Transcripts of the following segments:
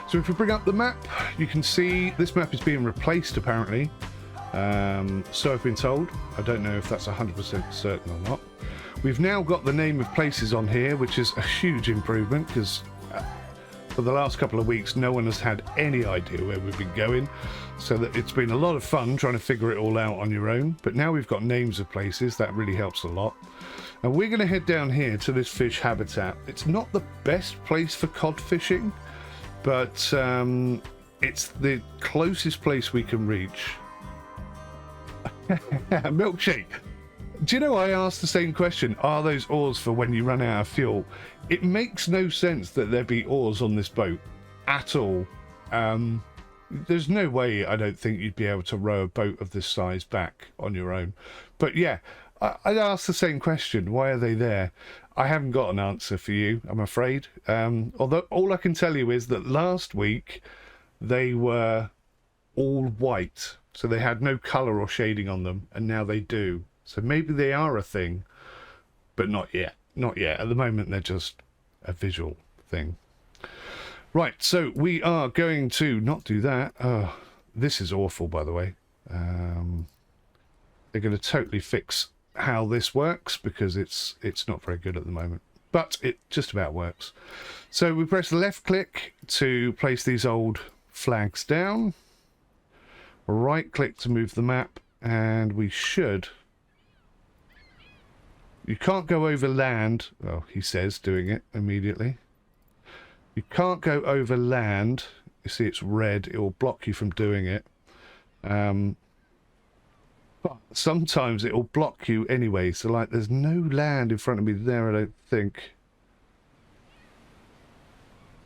So if we bring up the map, you can see this map is being replaced apparently. So I've been told. I don't know if that's 100% certain or not. We've now got the name of places on here, which is a huge improvement because for the last couple of weeks no one has had any idea where we've been going. So that it's been a lot of fun trying to figure it all out on your own. But now we've got names of places, that really helps a lot. And we're going to head down here to this fish habitat. It's not the best place for cod fishing, but it's the closest place we can reach. Milkshake. Do you know, I asked the same question, are those oars for when you run out of fuel? It makes no sense that there be oars on this boat at all. There's no way, I don't think, you'd be able to row a boat of this size back on your own. But yeah, I asked the same question, why are they there? I haven't got an answer for you, I'm afraid. Although all I can tell you is that last week they were all white, so they had no colour or shading on them, and now they do. So maybe they are a thing, but not yet. Not yet. At the moment, they're just a visual thing. Right, so we are going to not do that. Oh, this is awful, by the way. They're going to totally fix how this works because it's not very good at the moment. But it just about works. So we press left click to place these old flags down. Right click to move the map, and we should... You can't go over land. Well, he says, doing it immediately. You can't go over land. You see it's red. It will block you from doing it. But sometimes it will block you anyway. So, like, there's no land in front of me there, I don't think.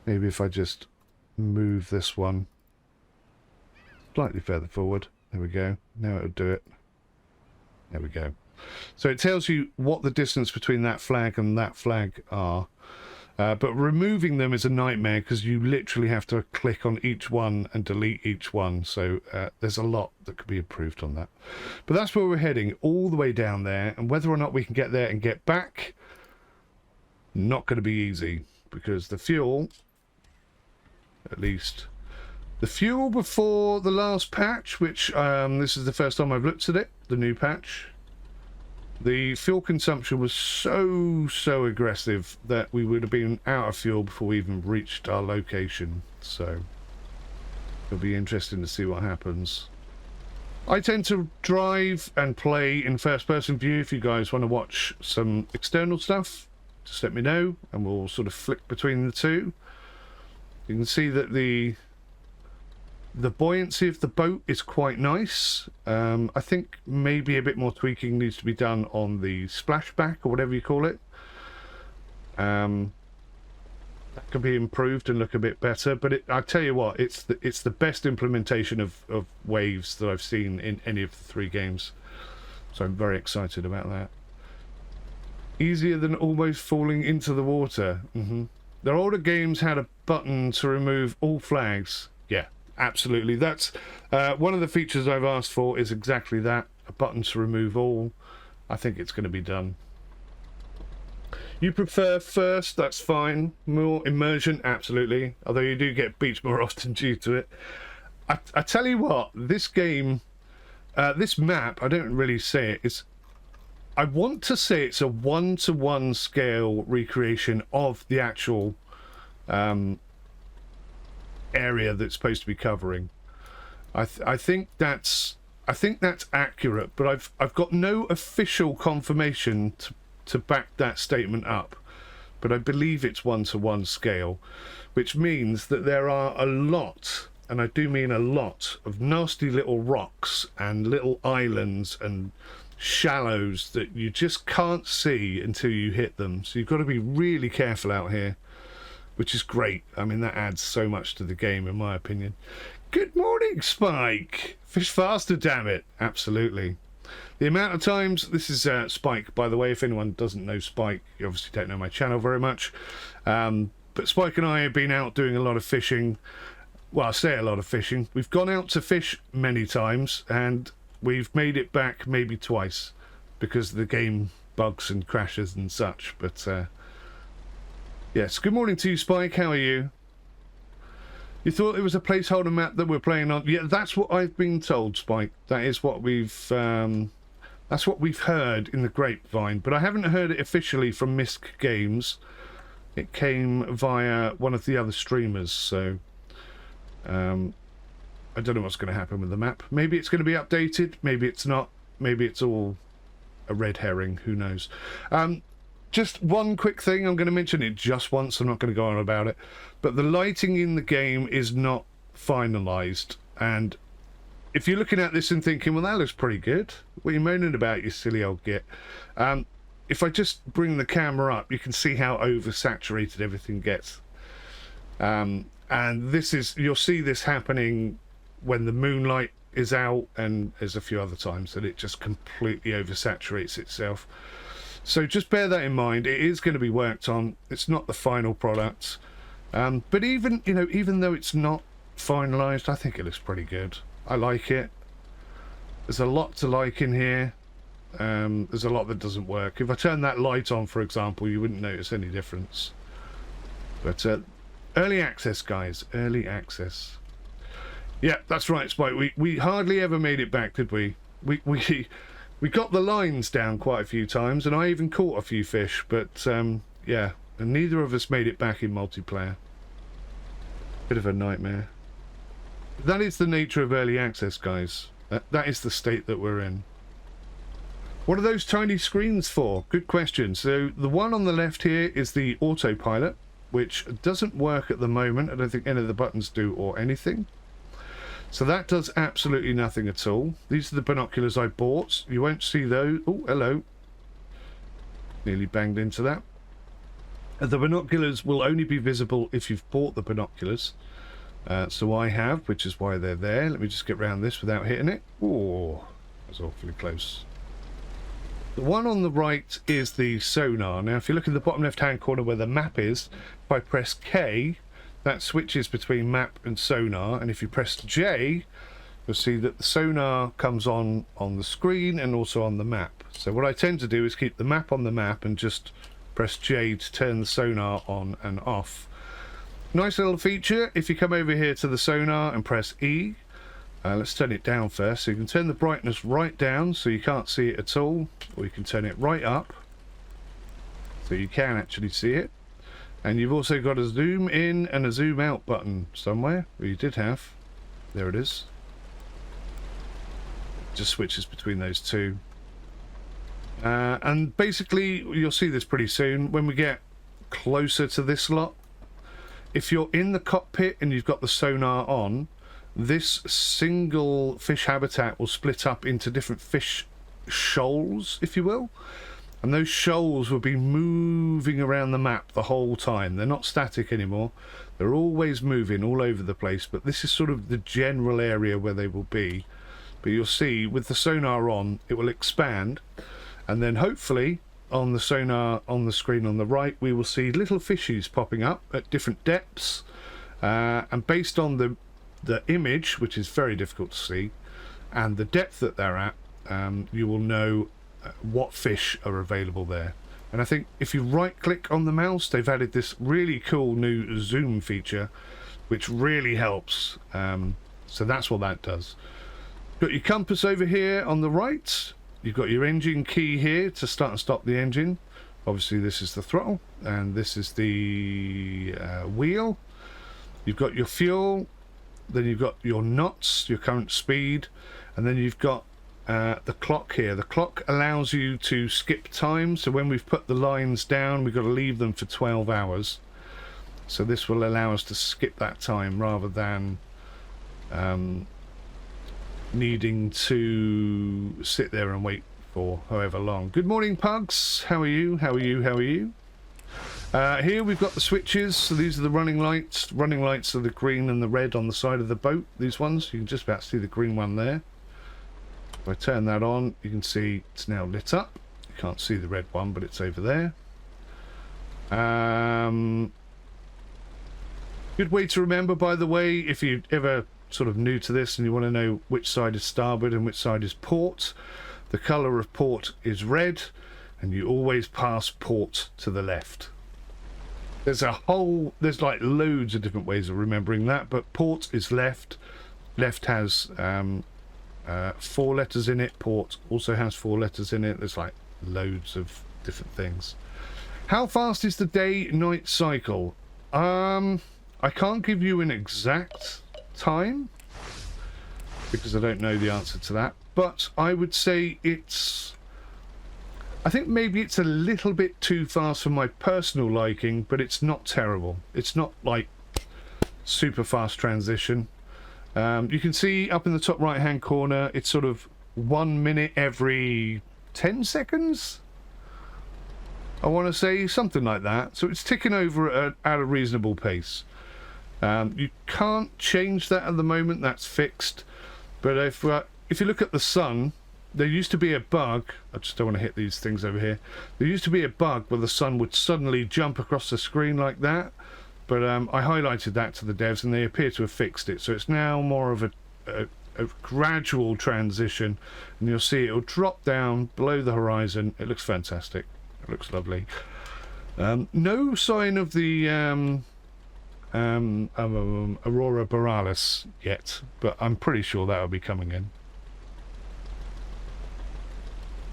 Maybe if I just move this one slightly further forward. There we go. Now it'll do it. There we go. So it tells you what the distance between that flag and that flag are. But removing them is a nightmare because you literally have to click on each one and delete each one. So there's a lot that could be improved on that. But that's where we're heading, all the way down there. And whether or not we can get there and get back, not going to be easy. Because the fuel, at least... The fuel before the last patch, which this is the first time I've looked at it, the new patch. The fuel consumption was so aggressive that we would have been out of fuel before we even reached our location. So it'll be interesting to see what happens. I tend to drive and play in first-person view. If you guys want to watch some external stuff, just let me know and we'll sort of flick between the two. You can see that the buoyancy of the boat is quite nice. I think maybe a bit more tweaking needs to be done on the splashback or whatever you call it. That can be improved and look a bit better. But I tell you what, it's the best implementation of waves that I've seen in any of the 3 games. So I'm very excited about that. Easier than almost falling into the water. Their older games had a button to remove all flags. Yeah. Absolutely, that's one of the features I've asked for is exactly that, a button to remove all. I think it's going to be done. You prefer first, that's fine. More immersion, absolutely, although you do get beached more often due to it. I tell you what, this game, this map, I don't really say it, I want to say it's a 1-to-1 scale recreation of the actual area that's supposed to be covering. I think that's accurate, but I've got no official confirmation to back that statement up. But I believe it's 1-to-1 scale, which means that there are a lot, and I do mean a lot, of nasty little rocks and little islands and shallows that you just can't see until you hit them. So you've got to be really careful out here. Which is great. I mean, that adds so much to the game, in my opinion. Good morning, Spike. Fish faster, damn it. Absolutely. The amount of times... This is Spike, by the way. If anyone doesn't know Spike, you obviously don't know my channel very much. But Spike and I have been out doing a lot of fishing. Well, I say a lot of fishing. We've gone out to fish many times, and we've made it back maybe twice because the game bugs and crashes and such. But... yes, good morning to you, Spike. How are you? You thought it was a placeholder map that we're playing on? Yeah, that's what I've been told, Spike. That is what we've that's what we've heard in the grapevine, but I haven't heard it officially from Misk Games. It came via one of the other streamers, so I don't know what's going to happen with the map. Maybe it's going to be updated, maybe it's not, maybe it's all a red herring, who knows. Just one quick thing, I'm going to mention it just once, I'm not going to go on about it, but the lighting in the game is not finalised, and if you're looking at this and thinking, well, that looks pretty good, what are you moaning about, you silly old git? If I just bring the camera up, you can see how oversaturated everything gets. And this is, you'll see this happening when the moonlight is out, and there's a few other times that it just completely oversaturates itself. So just bear that in mind. It is going to be worked on. It's not the final product. But even, you know, even though it's not finalised, I think it looks pretty good. I like it. There's a lot to like in here. There's a lot that doesn't work. If I turn that light on, for example, you wouldn't notice any difference. But early access, guys. Early access. Yeah, that's right, Spike. We hardly ever made it back, did we? We got the lines down quite a few times, and I even caught a few fish, but yeah, and neither of us made it back in multiplayer. Bit of a nightmare. That is the nature of early access, guys. That is the state that we're in. What are those tiny screens for? Good question. So the one on the left here is the autopilot, which doesn't work at the moment. I don't think any of the buttons do or anything. So that does absolutely nothing at all. These are the binoculars I bought. You won't see those. Oh, hello. Nearly banged into that. The binoculars will only be visible if you've bought the binoculars. So I have, which is why they're there. Let me just get around this without hitting it. Oh, that's awfully close. The one on the right is the sonar. Now, if you look in the bottom left-hand corner where the map is, if I press K, that switches between map and sonar, and if you press J, you'll see that the sonar comes on the screen and also on the map. So what I tend to do is keep the map on the map and just press J to turn the sonar on and off. Nice little feature. If you come over here to the sonar and press E, let's turn it down first. So you can turn the brightness right down so you can't see it at all, or you can turn it right up so you can actually see it. And you've also got a zoom in and a zoom out button somewhere. Well, you did have. There it is. Just switches between those two. And basically, you'll see this pretty soon when we get closer to this lot. If you're in the cockpit and you've got the sonar on, this single fish habitat will split up into different fish shoals, if you will. And those shoals will be moving around the map the whole time. They're not static anymore. They're always moving all over the place, but this is sort of the general area where they will be. But you'll see, with the sonar on, it will expand, and then hopefully, on the sonar on the screen on the right, we will see little fishies popping up at different depths. And based on the image, which is very difficult to see, and the depth that they're at, you will know what fish are available there. And I think if you right click on the mouse, they've added this really cool new zoom feature which really helps. So that's what that does. Got your compass over here on the right, you've got your engine key here to start and stop the engine. Obviously this is the throttle and this is the wheel. You've got your fuel, then you've got your knots, your current speed, and then you've got the clock here. The clock allows you to skip time, so when we've put the lines down we've got to leave them for 12 hours. So this will allow us to skip that time rather than needing to sit there and wait for however long. Good morning, Pugs. How are you? How are you? How are you? Here we've got the switches. So these are the running lights. Running lights are the green and the red on the side of the boat. These ones, you can just about see the green one there. If I turn that on, you can see it's now lit up. You can't see the red one, but it's over there. Good way to remember, by the way, if you're ever sort of new to this and you want to know which side is starboard and which side is port, the colour of port is red, and you always pass port to the left. There's like loads of different ways of remembering that, but port is left. Left has 4 letters in it. Port also has 4 letters in it. There's like loads of different things. How fast is the day-night cycle? I can't give you an exact time because I don't know the answer to that, but I would say I think maybe it's a little bit too fast for my personal liking, but it's not terrible. It's not like super fast transition. You can see up in the top right hand corner, it's sort of 1 minute every 10 seconds. I want to say something like that. So it's ticking over at a reasonable pace. You can't change that at the moment. That's fixed. But if you look at the sun, there used to be a bug. I just don't want to hit these things over here. There used to be a bug where the sun would suddenly jump across the screen like that. But I highlighted that to the devs and they appear to have fixed it. So it's now more of a gradual transition. And you'll see it'll drop down below the horizon. It looks fantastic. It looks lovely. No sign of the Aurora Borealis yet, but I'm pretty sure that will be coming in.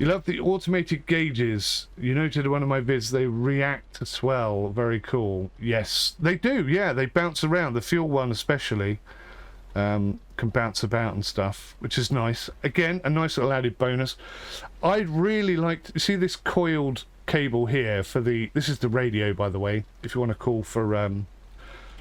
You love the automated gauges. You noted in one of my vids they react to swell. Very cool. Yes, they do. Yeah, they bounce around. The fuel one especially can bounce about and stuff, which is nice. Again, a nice little added bonus. I'd really like to see this coiled cable here for this is the radio, by the way, if you want to call for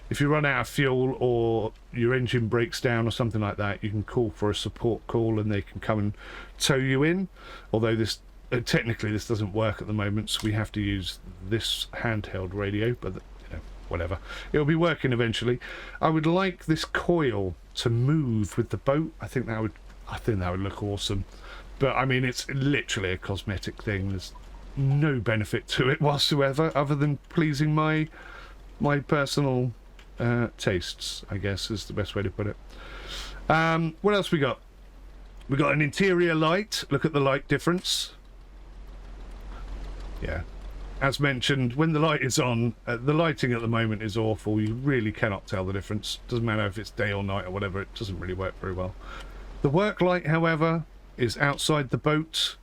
if you run out of fuel or your engine breaks down or something like that, you can call for a support call and they can come and tow you in. Although this technically this doesn't work at the moment, so we have to use this handheld radio, but you know, whatever, it'll be working eventually. I would like this coil to move with the boat. I think that would look awesome, but I mean, it's literally a cosmetic thing. There's no benefit to it whatsoever other than pleasing my personal tastes, I guess is the best way to put it. What else we got? We got an interior light. Look at the light difference. Yeah, as mentioned, when the light is on, the lighting at the moment is awful. You really cannot tell the difference. Doesn't matter if it's day or night or whatever, it doesn't really work very well. The work light, however, is outside the boat.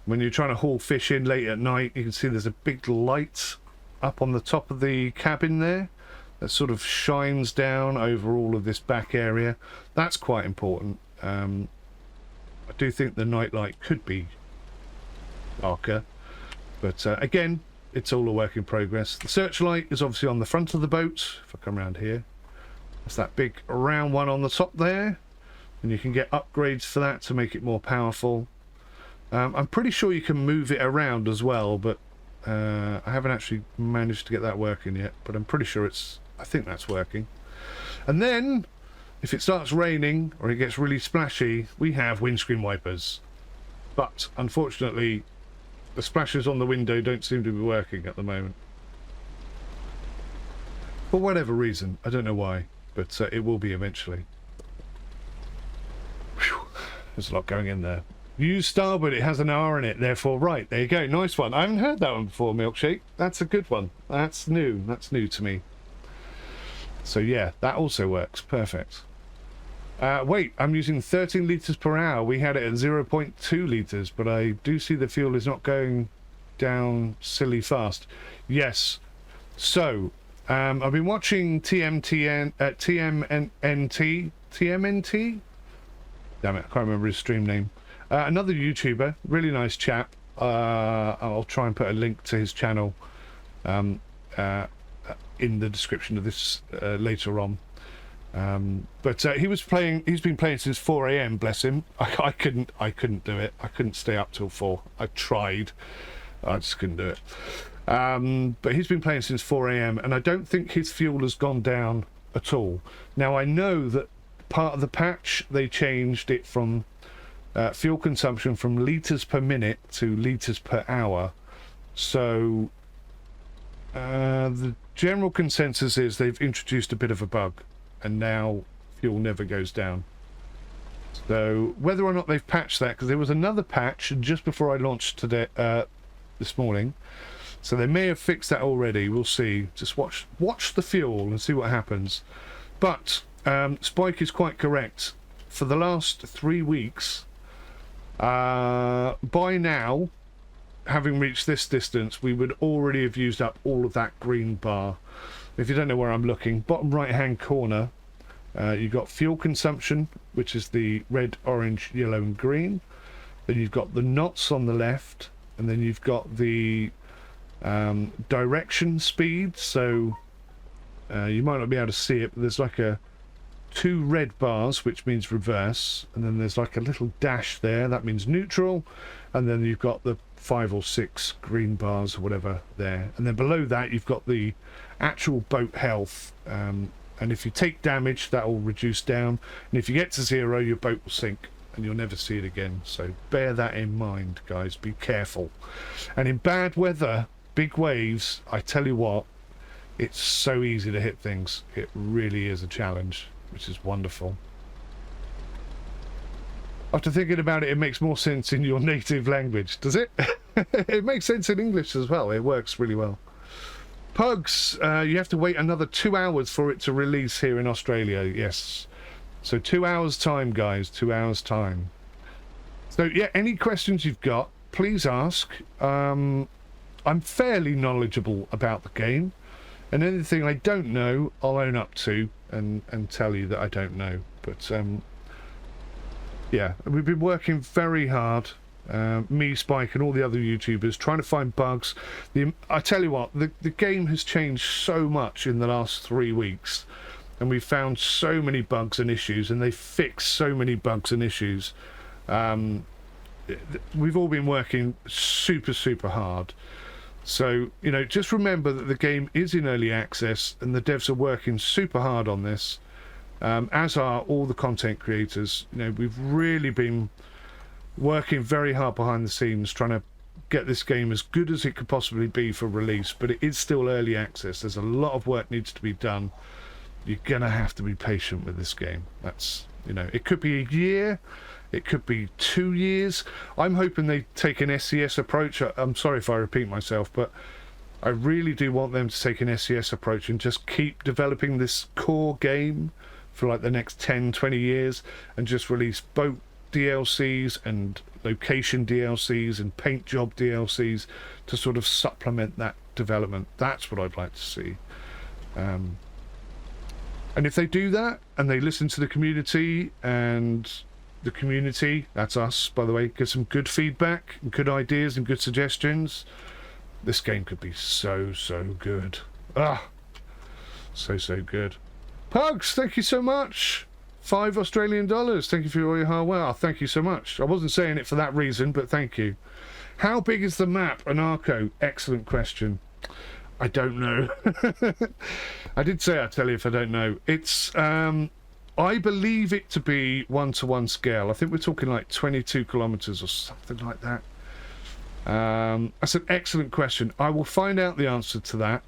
When you're trying to haul fish in late at night, you can see there's a big light up on the top of the cabin there that sort of shines down over all of this back area. That's quite important. I do think the night light could be darker, but again, it's all a work in progress. The searchlight is obviously on the front of the boat. If I come around here, that's that big round one on the top there, and you can get upgrades for that to make it more powerful. I'm pretty sure you can move it around as well, but I haven't actually managed to get that working yet, but I'm pretty sure I think that's working. And then if it starts raining or it gets really splashy, we have windscreen wipers, but unfortunately the splashes on the window don't seem to be working at the moment for whatever reason. I don't know why, but it will be eventually. Whew. There's a lot going in there. Use starboard, it has an R in it, therefore right. There you go, nice one. I haven't heard that one before, Milkshake. That's a good one. That's new to me. So yeah, that also works, perfect. Wait, I'm using 13 litres per hour. We had it at 0.2 litres, but I do see the fuel is not going down silly fast. Yes, so I've been watching TMNT. Damn it, I can't remember his stream name. Another YouTuber, really nice chap. I'll try and put a link to his channel in the description of this later on. But he's been playing since 4 AM, bless him. I couldn't do it. I couldn't stay up till 4. I tried. I just couldn't do it. But he's been playing since 4 AM, and I don't think his fuel has gone down at all. Now, I know that part of the patch, they changed it from fuel consumption from litres per minute to litres per hour. So the general consensus is they've introduced a bit of a bug, and now fuel never goes down. So whether or not they've patched that, because there was another patch just before I launched today, this morning, So they may have fixed that already. We'll see. Just watch the fuel and see what happens. But Spike is quite correct. For the last 3 weeks, by now, having reached this distance, we would already have used up all of that green bar. If you don't know where I'm looking, bottom right hand corner, you've got fuel consumption, which is the red, orange, yellow and green. Then you've got the knots on the left, and then you've got the direction speed. So you might not be able to see it, but there's like 2 red bars, which means reverse, and then there's like a little dash there, that means neutral, and then you've got the 5 or 6 green bars or whatever there, and then below that you've got the actual boat health, and if you take damage that will reduce down, and if you get to 0 your boat will sink and you'll never see it again. So bear that in mind, guys, be careful. And in bad weather, big waves, I tell you what, it's so easy to hit things. It really is a challenge, which is wonderful. After thinking about it, it makes more sense in your native language, does it? It makes sense in English as well. It works really well. Pugs, you have to wait another 2 hours for it to release here in Australia. Yes. So 2 hours time, guys. 2 hours time. So yeah, any questions you've got, please ask. I'm fairly knowledgeable about the game, and anything I don't know, I'll own up to and tell you that I don't know. But yeah, we've been working very hard, me, Spike and all the other YouTubers, trying to find bugs. I tell you what, the game has changed so much in the last 3 weeks, and we've found so many bugs and issues, and they fixed so many bugs and issues. We've all been working super hard. So, you know, just remember that the game is in early access and the devs are working super hard on this, as are all the content creators. You know, we've really been working very hard behind the scenes trying to get this game as good as it could possibly be for release, but it is still early access. There's a lot of work needs to be done. You're gonna have to be patient with this game. That's, you know, it could be a year, it could be 2 years. I'm hoping they take an SCS approach. I'm sorry if I repeat myself, but I really do want them to take an SCS approach and just keep developing this core game for like the next 10-20 years, and just release boat DLCs and location DLCs and paint job DLCs to sort of supplement that development. That's what I'd like to see. And if they do that and they listen to the community, and the community, that's us by the way, get some good feedback and good ideas and good suggestions, this game could be so good. So good. Pugs, thank you so much. $5 Australian. Thank you for all your hard work. Thank you so much. I wasn't saying it for that reason, but thank you. How big is the map, Anarcho? Excellent question. I don't know. I did say I'd tell you if I don't know. It's I believe it to be 1-to-1 scale. I think we're talking like 22 kilometers or something like that. That's an excellent question. I will find out the answer to that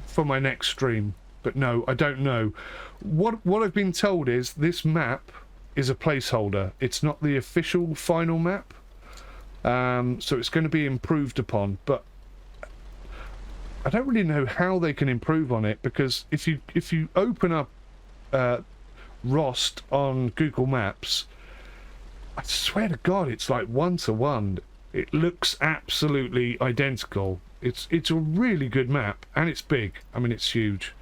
for my next stream. But no, I don't know. What I've been told is this map is a placeholder. It's not the official final map. So it's going to be improved upon, but I don't really know how they can improve on it, because if you open up Rost on Google Maps, I swear to God, it's like 1-to-1. It looks absolutely identical. It's a really good map, and it's big. I mean, it's huge.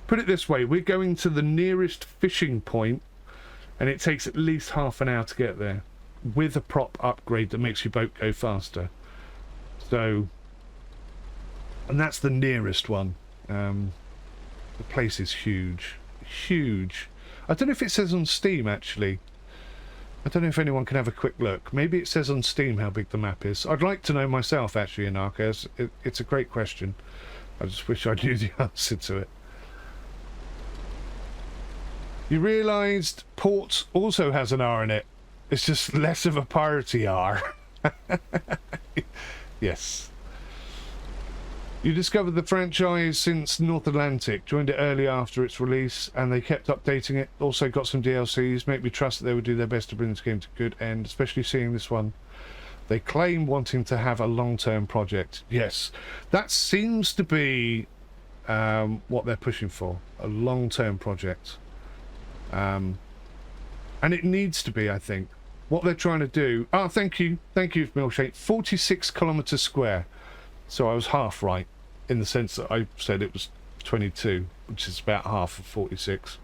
Put it this way, we're going to the nearest fishing point, and it takes at least half an hour to get there, with a prop upgrade that makes your boat go faster. So, and that's the nearest one. The place is huge. I don't know if it says on Steam, actually. I don't know if anyone can have a quick look. Maybe it says on Steam how big the map is. I'd like to know myself, actually, Anarchos. It's a great question. I just wish I knew the answer to it. You realised Port also has an R in it. It's just less of a piratey R. Yes. You discovered the franchise since North Atlantic, joined it early after its release, and they kept updating it. Also got some DLCs, make me trust that they would do their best to bring this game to a good end, especially seeing this one They claim wanting to have a long-term project. Yes, that seems to be what they're pushing for, a long-term project. And it needs to be, I think. What they're trying to do... Oh, thank you, Milkshake. 46 kilometres square. So I was half right, in the sense that I said it was 22, which is about half of 46.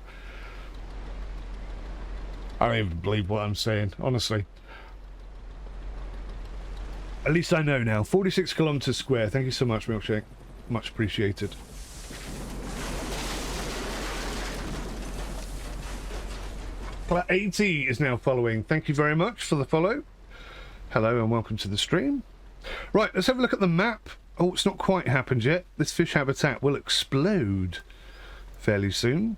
I don't even believe what I'm saying, honestly. At least I know now. 46 kilometres square. Thank you so much, Milkshake. Much appreciated. Ep2 is now following. Thank you very much for the follow. Hello and welcome to the stream. Right, let's have a look at the map. Oh, it's not quite happened yet. This fish habitat will explode fairly soon.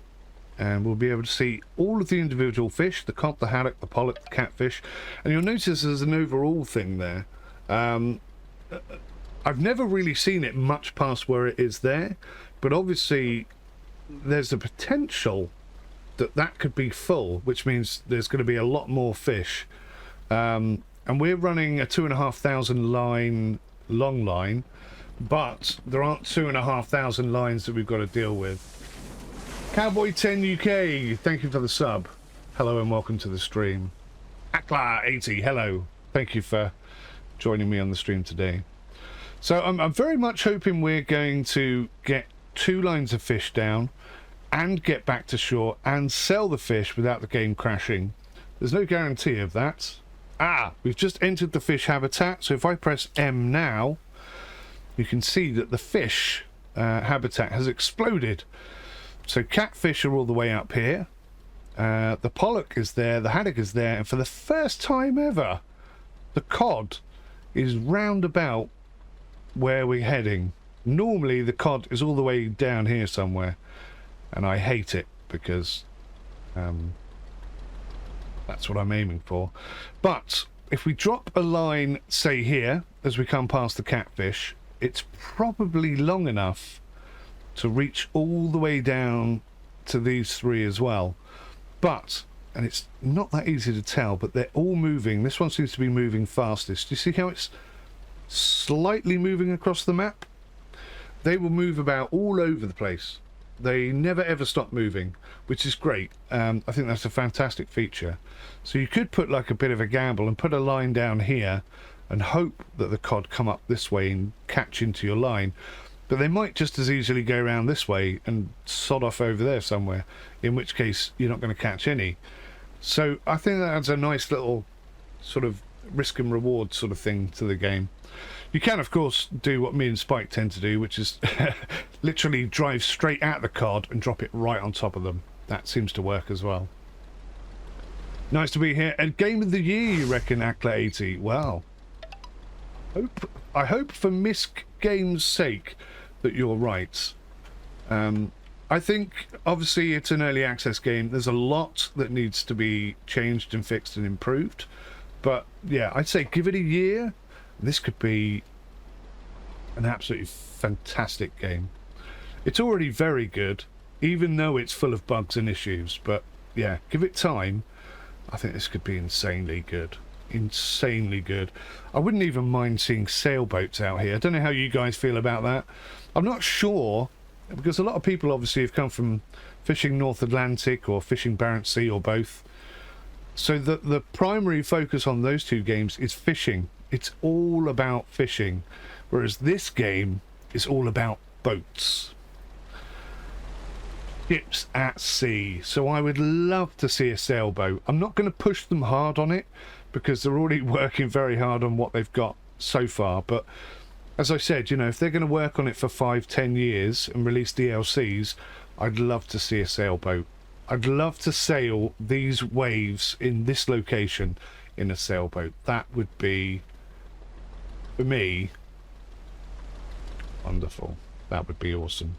And we'll be able to see all of the individual fish, the cod, the haddock, the pollock, the catfish. And you'll notice there's an overall thing there. I've never really seen it much past where it is there, but obviously there's a potential that could be full, which means there's going to be a lot more fish. And we're running a 2,500 line long line, but there aren't 2,500 lines that we've got to deal with. Cowboy 10 UK, thank you for the sub. Hello and welcome to the stream. Akla80, hello. Thank you for joining me on the stream today. So I'm very much hoping we're going to get 2 lines of fish down and get back to shore and sell the fish without the game crashing. There's no guarantee of that. We've just entered the fish habitat, so if I press M now, you can see that the fish habitat has exploded. So catfish are all the way up here, the pollock is there, the haddock is there, and for the first time ever, the cod is round about where we're heading. Normally the cod is all the way down here somewhere, and I hate it because that's what I'm aiming for. But if we drop a line, say here, as we come past the catfish, it's probably long enough to reach all the way down to these 3 as well. But, and it's not that easy to tell, but they're all moving. This one seems to be moving fastest. Do you see how it's slightly moving across the map? They will move about all over the place. They never ever stop moving, which is great. I think that's a fantastic feature. So you could put like a bit of a gamble and put a line down here and hope that the cod come up this way and catch into your line. But they might just as easily go around this way and sod off over there somewhere, in which case you're not going to catch any. So I think that adds a nice little sort of risk and reward sort of thing to the game. You can, of course, do what me and Spike tend to do, which is literally drive straight at the cod and drop it right on top of them. That seems to work as well. Nice to be here. And Game of the Year, you reckon, Akla80? Well, I hope for Misc Games' sake that you're right. I think, obviously, it's an early access game. There's a lot that needs to be changed and fixed and improved. But, yeah, I'd say give it a year. This could be an absolutely fantastic game. It's already very good, even though it's full of bugs and issues. But, yeah, give it time. I think this could be insanely good. Insanely good. I wouldn't even mind seeing sailboats out here. I don't know how you guys feel about that. I'm not sure, because a lot of people obviously have come from fishing North Atlantic or fishing Barents Sea or both. So the primary focus on those 2 games is fishing. It's all about fishing, whereas this game is all about boats. Ships at sea. So I would love to see a sailboat. I'm not going to push them hard on it because they're already working very hard on what they've got so far. But as I said, you know, if they're going to work on it for 5-10 years and release DLCs, I'd love to see a sailboat. I'd love to sail these waves in this location in a sailboat. That would be, for me, wonderful. That would be awesome.